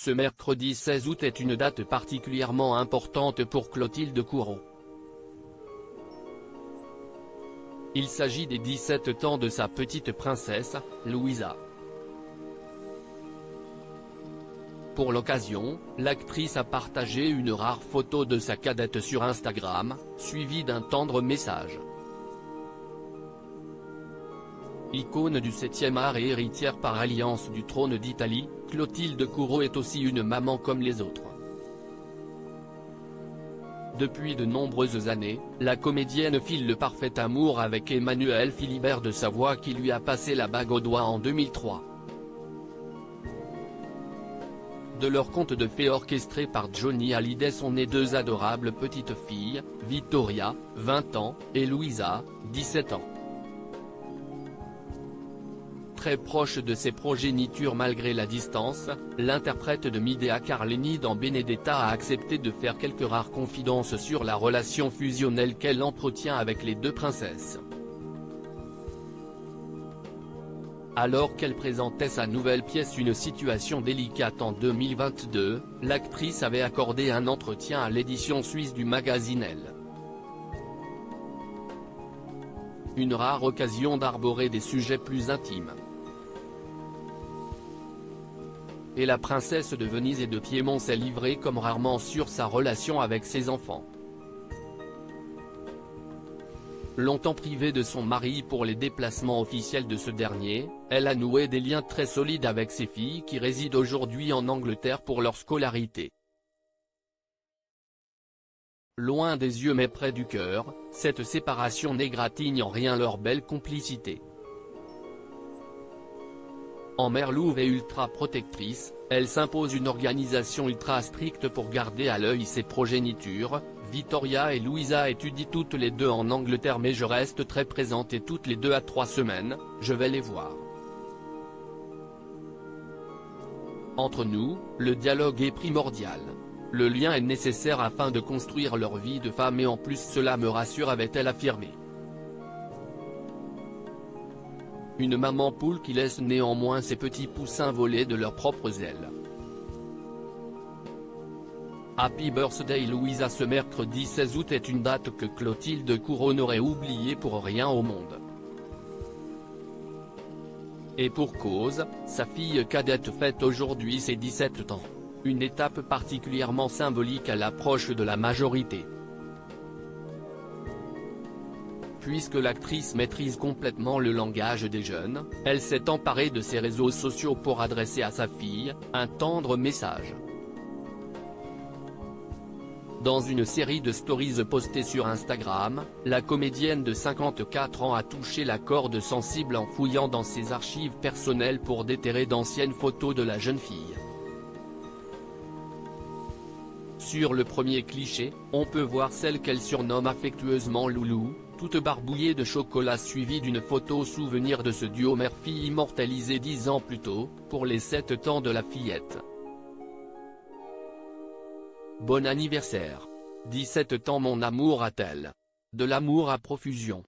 Ce mercredi 16 août est une date particulièrement importante pour Clotilde Courreau. Il s'agit des 17 ans de sa petite princesse, Louisa. Pour l'occasion, l'actrice a partagé une rare photo de sa cadette sur Instagram, suivie d'un tendre message. Icône du 7e art et héritière par alliance du trône d'Italie, Clotilde Courreau est aussi une maman comme les autres. Depuis de nombreuses années, la comédienne file le parfait amour avec Emmanuel Philibert de Savoie qui lui a passé la bague au doigt en 2003. De leur conte de fées orchestré par Johnny Hallyday sont nées deux adorables petites filles, Vittoria, 20 ans, et Louisa, 17 ans. Très proche de ses progénitures malgré la distance, l'interprète de Medea Carlini dans Benedetta a accepté de faire quelques rares confidences sur la relation fusionnelle qu'elle entretient avec les deux princesses. Alors qu'elle présentait sa nouvelle pièce Une situation délicate en 2022, l'actrice avait accordé un entretien à l'édition suisse du magazine Elle. Une rare occasion d'arborer des sujets plus intimes. Et la princesse de Venise et de Piémont s'est livrée comme rarement sur sa relation avec ses enfants. Longtemps privée de son mari pour les déplacements officiels de ce dernier, elle a noué des liens très solides avec ses filles qui résident aujourd'hui en Angleterre pour leur scolarité. Loin des yeux mais près du cœur, cette séparation n'égratigne en rien leur belle complicité. En mère louve et ultra protectrice, elle s'impose une organisation ultra stricte pour garder à l'œil ses progénitures. Vittoria et Louisa étudient toutes les deux en Angleterre mais je reste très présente et toutes les 2 à 3 semaines, je vais les voir. Entre nous, le dialogue est primordial. Le lien est nécessaire afin de construire leur vie de femme et en plus cela me rassure avait-elle affirmé. Une maman poule qui laisse néanmoins ses petits poussins voler de leurs propres ailes. Happy Birthday Louisa. Ce mercredi 16 août est une date que Clotilde Courreau n'aurait oubliée pour rien au monde. Et pour cause, sa fille cadette fête aujourd'hui ses 17 ans. Une étape particulièrement symbolique à l'approche de la majorité. Puisque l'actrice maîtrise complètement le langage des jeunes, elle s'est emparée de ses réseaux sociaux pour adresser à sa fille un tendre message. Dans une série de stories postées sur Instagram, la comédienne de 54 ans a touché la corde sensible en fouillant dans ses archives personnelles pour déterrer d'anciennes photos de la jeune fille. Sur le premier cliché, on peut voir celle qu'elle surnomme affectueusement Loulou, toute barbouillée de chocolat suivie d'une photo souvenir de ce duo mère-fille immortalisé 10 ans plus tôt, pour les 7 ans de la fillette. Bon anniversaire. 17 ans mon amour a-t-elle. De l'amour à profusion.